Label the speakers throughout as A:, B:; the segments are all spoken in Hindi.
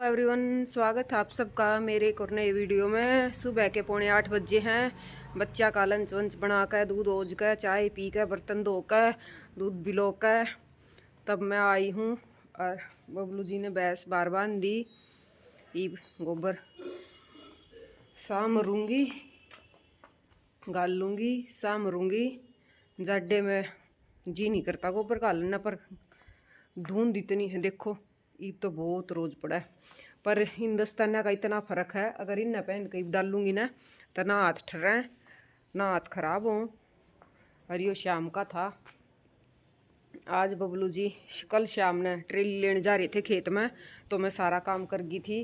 A: एवरीवन, स्वागत है आप सबका मेरे एक और नए वीडियो में। सुबह के 7:45 बजे हैं। बच्चा का लंच वंच बना कर, दूध ओज कर, चाय पी कर, बर्तन धो कर, दूध बिलो कर तब मैं आई हूँ। और बबलू जी ने भैंस बार बांध दी। ईब गोबर शाम रूंगी, गाल लूँगी, शाम रूंगी। जाडे में जी नहीं करता गोबर गालना, पर धुंध इतनी है देखो। ईब तो बहुत रोज पड़ा है, पर हिंदुस्तान का इतना फर्क है। अगर इन पहन के डालूंगी ना तो ना हाथ ठर्रे ना हाथ खराब हो। और यो शाम का था। आज बबलू जी कल शाम ने ट्रेल लेने जा रहे थे खेत में, तो मैं सारा काम कर गई थी,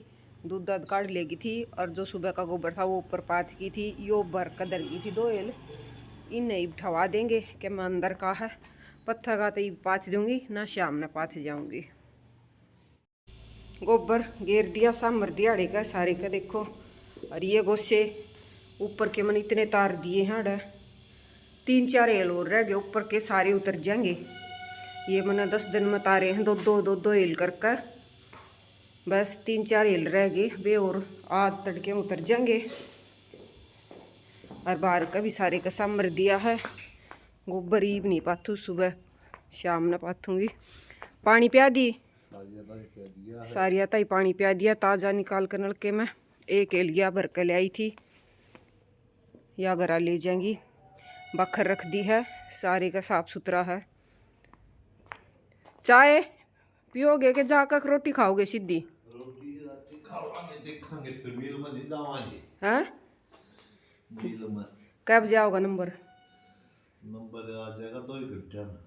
A: दूध दध काट लेगी थी। और जो सुबह का गोबर था वो ऊपर पाथ की थी, यो भर कदर गई थी दोयल। इन नहीं उठवा देंगे कि मैं अंदर का है पत्थर का, तो पाथ दूंगी ना शाम ने पाथ जाऊंगी। गोबर घेर दिया, सांभर दिहाड़े का सारे का देखो। और ये गोसे ऊपर के मैंने इतने तार दिए हैं, 3-4 हेल और रह गए, ऊपर के सारे उतर जाएंगे। ये मैंने 10 दिन में तारे हैं, दो हेल करके। बस 3-4 हेल रह गए, वे और आज तड़के उतर जाएंगे। और बाहर का भी सारे का सांभर दिया है। गोबर ईब नहीं पाथू, सुबह शाम ने पाथूंगी। पानी पिया दी, सारिया ताई पानी पिया दिया ताज़ा निकाल कर नलके में। एक एलिया भर कर ले आई थी, या घरा ले जाएंगी। बखर रख दी है, सारे का साफ सुथरा है। चाय पियोगे कि जाकर रोटी खाओगे सीधी?
B: रोटी खावांगे, देखेंगे फिर मिल में नहीं जावांगे।
A: हैं?
B: मिल में
A: कब जाओगा? नंबर
B: आ जाएगा 2 घंटे में।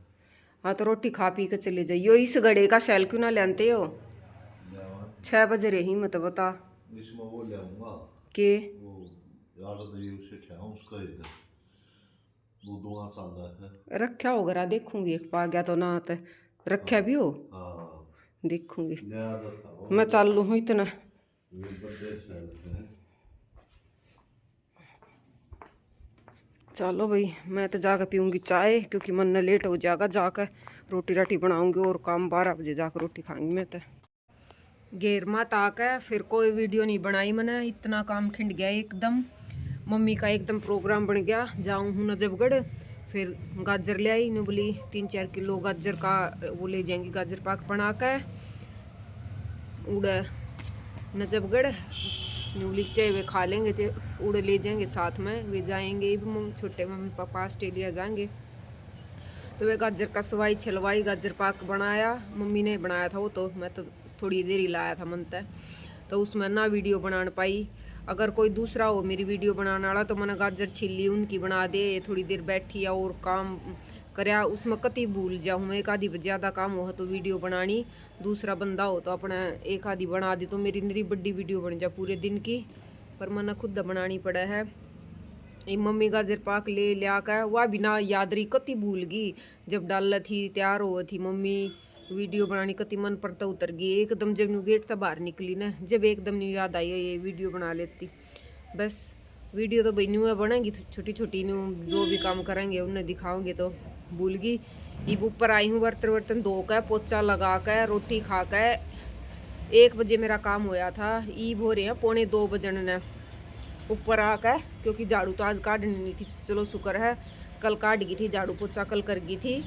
A: हाँ तो रोटी खा पी के चले जाइयो। इस घड़े का सेल क्यों ना लेते हो? 6 बजे रही मत बता
B: इसमें वो ले आऊंगा
A: के
B: वो यार उसे ठहरा उसका इधर वो दुआ चल रहा है।
A: रखा होगा, देखूंगी एक पा गया तो ना तो रखा भी हो।
B: हाँ
A: देखूंगी
B: था
A: मैं, चालू हूँ इतना। चलो भाई, मैं तो जाकर पीऊँगी चाय, क्योंकि मन न लेट हो जाएगा। जाकर रोटी राटी बनाऊँगी और काम 12 बजे जाकर रोटी खाऊंगी मैं तो। घेर मत आकर फिर कोई वीडियो नहीं बनाई मैंने, इतना काम खिंड गया एकदम। मम्मी का एकदम प्रोग्राम बन गया, जाऊँ हूँ नजफगढ़। फिर गाजर ले आई, नुबली 3-4 किलो गाजर का वो ले जाएंगी, गाजर पाक बना कर उड़ नजफगढ़। न्यूली चाय वे खा लेंगे, चाहे उड़ ले जाएंगे साथ में। वे जाएंगे छोटे मम्मी पापा ऑस्ट्रेलिया जाएंगे, तो वे गाजर का सवाई छलवाई, गाजर पाक बनाया। मम्मी ने बनाया था वो, तो मैं तो थोड़ी देर ही लाया था मन तय, तो उसमें ना वीडियो बना पाई। अगर कोई दूसरा हो मेरी वीडियो बनाने वाला तो मैंने गाजर छील ली, उनकी बना दे। थोड़ी देर बैठी और काम करया, उसमें कति भूल जाऊँ मैं। एक आधी ज़्यादा काम हो तो वीडियो बनानी, दूसरा बंदा हो तो अपना एक आधी बना दी तो मेरी नरी बड़ी वीडियो बन जाए पूरे दिन की। पर मैंने खुद बनानी पड़ा है। ये मम्मी गाजर पाक ले लिया कर वह बिना याद रही, कति भूल गई। जब डाल थी तैयार हो थी मम्मी, वीडियो बनानी कति मन पर तो उतर गई एकदम। जब न्यू गेट से बाहर निकली ना, जब एकदम न्यू याद आई ये वीडियो बना लेती। बस वीडियो तो भाई न्यू बनेंगी, छोटी छोटी न्यू जो भी काम करेंगे उन्हें दिखाओगे, तो भूल गई। ये ऊपर आई हूँ, बर्तन वर्तन धो कर, पोचा लगा कर, रोटी खा कर। 1 बजे मेरा काम होया था, ईब हो रहे हैं 1:45 बजने ने। ऊपर आकर क्योंकि झाड़ू तो आज काटनी नहीं थी, चलो शुक्र है कल काट गई थी झाड़ू पोछा, कल कर गई थी।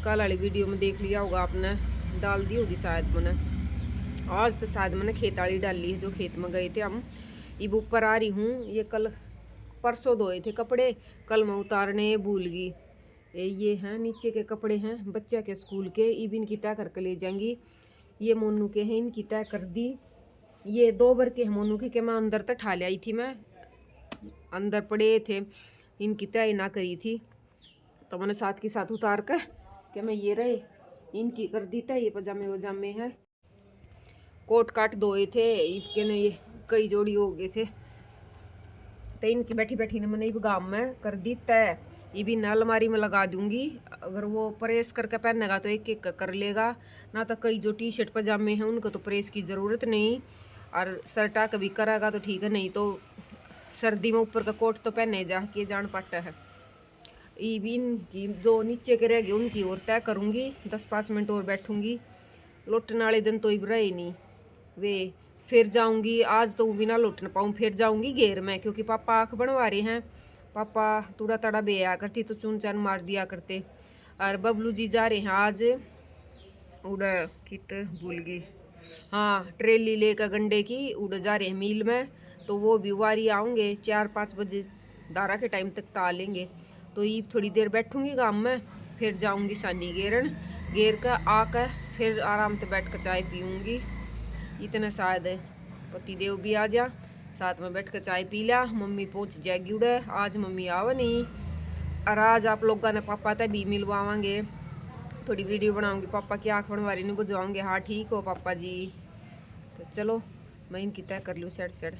A: कल वाली वीडियो में देख लिया होगा आपने, डाल दी होगी शायद मैंने। आज तो शायद मैंने खेत वाली डाली है, जो खेत में गए थे हम। अब ऊपर आ रही हूँ, ये कल परसों धोए थे कपड़े, कल मैं उतारने भूल गई। ये हैं नीचे के कपड़े हैं बच्चे के स्कूल के, इब इनकी तय करके ले जाएंगी। ये मोनू के हैं, इनकी तय कर दी। ये 2 बार के हैं मोनू के मैं अंदर तक ठा ले आई थी, मैं अंदर पड़े थे, इनकी तय ना करी थी, तो मैंने साथ के साथ उतार कर कि मैं ये रहे इनकी कर दी था। ये पजामे वजामे हैं, कोट काट धोए थे इसके ने, ये कई जोड़ी हो गए थे, तो इनकी बैठी बैठी ने मैंने गाँव में कर दी तय। ये भी ना अलमारी में लगा दूंगी, अगर वो प्रेस करके पहनेगा तो एक एक कर लेगा, ना तो कई जो टी शर्ट पजामे हैं उनको तो प्रेस की ज़रूरत नहीं। और शर्टा कभी करेगा तो ठीक है, नहीं तो सर्दी में ऊपर का कोट तो पहने जा के जान पाता है। इनकी जो नीचे के रह गए उनकी और तय करूँगी, 10-5 मिनट और बैठूंगी। लौटने वाले दिन तो इब रहे ही नहीं, वे फिर जाऊंगी। आज तो बिना लौट न पाऊँ, फिर जाऊंगी घेर में, क्योंकि पापा आँख बनवा रहे हैं। पापा तूड़ा तड़ा बे आया करती तो चून चान मार दिया करते। और बबलू जी जा रहे हैं आज उड़ कित भूल गई, हाँ ट्रेली लेकर गंडे की उड़ जा रहे हैं मील में। तो वो भी वारी आऊँगे 4-5 बजे दारा के टाइम तक ता लेंगे। तो ये थोड़ी देर बैठूंगी गाँव में, फिर जाऊंगी सानी घेरन। घेर कर आकर फिर आराम से बैठ कर चाय पीऊँगी। इतना शायद पति देव भी आ जा, साथ में बैठ कर चाय पी लिया। मम्मी पहुँच जाएगी उड़े, आज मम्मी आवा नहीं। और आज आप लोगों ने पापा तक भी मिलवाएंगे, थोड़ी वीडियो बनाऊंगी। पापा की आँख बनवारी नहीं बुझवाऊंगे। हाँ ठीक हो पापा जी। तो चलो मैं इनकी तय कर लूँ सेट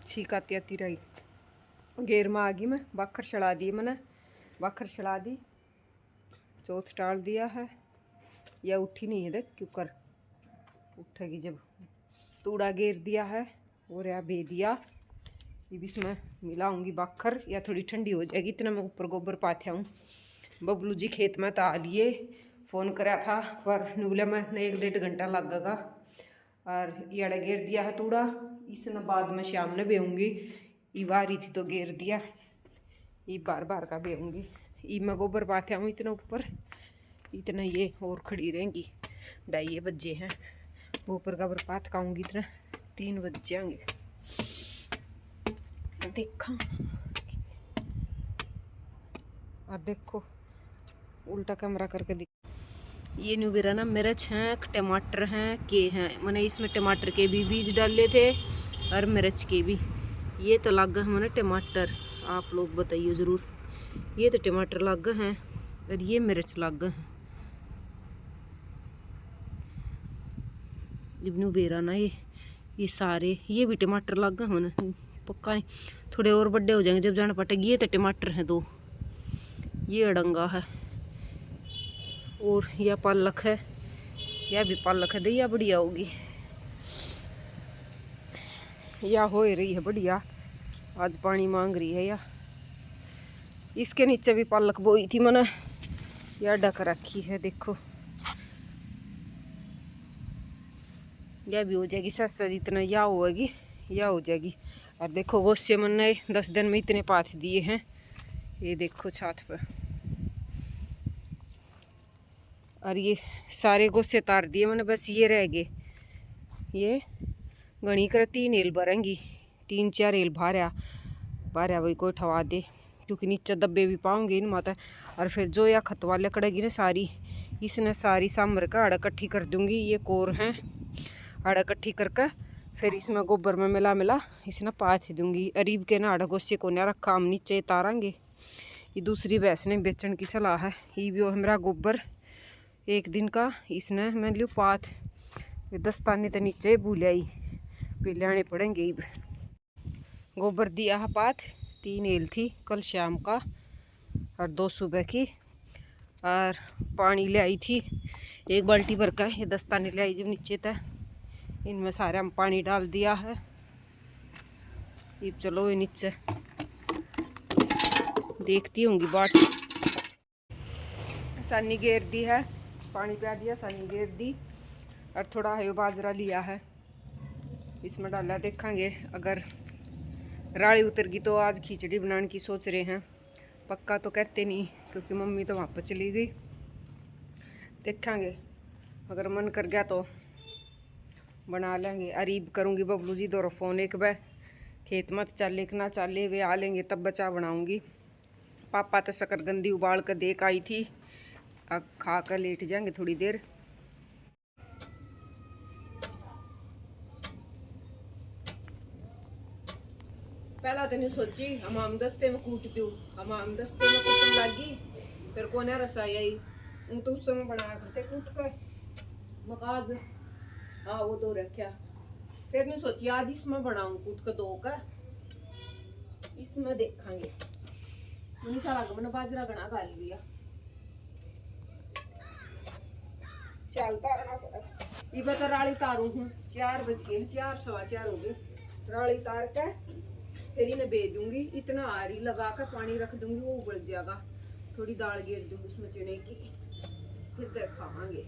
A: छीक आती आती रही। घेर में आ गई मैं, बाखर चढ़ा दी मैंने, बाखर चढ़ा दी, चौथ टाल दिया है। या उठी नहीं है, देख क्यों कर उठेगी जब। तूड़ा घेर दिया है और या बे दिया। ये भी इसमें मिलाऊंगी बाखर, या थोड़ी ठंडी हो जाएगी। इतना मैं ऊपर गोबर पाथ्या हूँ। बबलू जी खेत में ता लिए, फ़ोन करा था पर नूले में 1-1.5 घंटा लगेगा। और ये घेर दिया है तूड़ा, इसने बाद में शाम ने बेऊँगी। ये बारी थी तो घेर दिया, ये बार का बेऊँगी। ये मैं गोबर पाथ्या हूँ इतना ऊपर, इतना ये और खड़ी रहेंगी। 2:30 बजे हैं, गोबर का बरपात खाऊंगी इतना 3 बज जाएंगे। देखा और देखो उल्टा कैमरा करके दिख। ये न्यू बेरा ना मिर्च हैं, टमाटर हैं, के हैं। मैंने इसमें टमाटर के भी बीज डाले थे और मिर्च के भी। ये तो लग गए मैंने टमाटर, आप लोग बताइए ज़रूर। ये तो टमाटर लग गए हैं और ये मिर्च लग गए हैं। न्यू बेरा ना ये सारे ये भी टमाटर लग गए मैंने, पक्का नहीं थोड़े और बड़े हो जाएंगे जब जाना पटेगी। ये तो टमाटर हैं 2, ये अड़ंगा है और यह पालक है, यह भी पालक है। दैया बढ़िया होगी, या हो रही है बढ़िया। आज पानी मांग रही है। या इसके नीचे भी पालक बोई थी मैंने, या ढक रखी है। देखो यह भी हो जाएगी सस्ता, जितना या होगी या हो जाएगी। और देखो गोश्ते मैंने 10 दिन में इतने पाथ दिए हैं। ये देखो छात पर, और ये सारे गोश्ते तार दिए मैंने, बस ये रह गए। ये गणी कर 3 एल भरेंगी, 3-4 एल भार्या वही कोई ठवा दे, क्योंकि नीचे दब्बे भी पाऊंगी इन माता। और फिर जो या खतवा लकड़ेगी ना सारी, इसने सारी सांभर का आड़ा इकट्ठी कर दूंगी। ये कोर हैं, आड़ा इकट्ठी करके फिर इसमें गोबर में मिला इसने पाथ दूंगी। अरीब के ना आड़ा गोश्ते को ना रखा, हम नीचे तारांगे। ये दूसरी भैंस ने बेचने की सलाह है। ये भी मेरा गोबर 1 दिन का, इसने मैं लियो पाथ। दस्ताने तो नीचे भूल आई, फिर लाने पड़ेंगे। गोबर दिया है पाथ, 3 एल थी कल शाम का और 2 सुबह की। और पानी ले आई थी 1 बाल्टी भर का। ये दस्ताने ले आई जब नीचे तक, इनमें सारे हम पानी डाल दिया है। ये चलो ये नीचे देखती होंगी बाट। सानी घेर दी है, पानी पिया दिया, सानी घेर दी। और थोड़ा है बाजरा लिया है, इसमें डाला। देखेंगे अगर राड़ी उतर गई तो आज खिचड़ी बनाने की सोच रहे हैं। पक्का तो कहते नहीं, क्योंकि मम्मी तो वहाँ पर चली गई। देखेंगे अगर मन कर गया तो बना लेंगे। अरीब करूँगी बबलू जी दो फ़ोन, एक बार खेत मत चले ना चले, वे आ लेंगे तब बचा बनाऊँगी। पापा तो शकरकंदी उबाल कर देख आई थी, अब खा कर लेट जाएंगे थोड़ी देर। पहला तो नहीं सोची हम दस्ते में कूट दूँ, हम दस्ते में कूटने लगी। फिर कोने रसाई आई, तो उस समय बनाया करते कूट कर मकाज। हाँ वो दो रखा। फिर नहीं सोची आज इसमें बनाऊँ कूट कर 2 का। इसमें देखेंगे मुझे सारा मैंने बाजरा गना डाल लिया। चाल तारना पड़ा, ये बता राड़ी तारू हूँ। 4 बज गए, 4 सवा 4 हो गए। राड़ी तार के फिर इन्हें बे दूंगी। इतना आरी लगा कर पानी रख दूंगी, वो उबल जाएगा। थोड़ी दाल घेर दूंगी उसमें चने की, फिर खावांगे।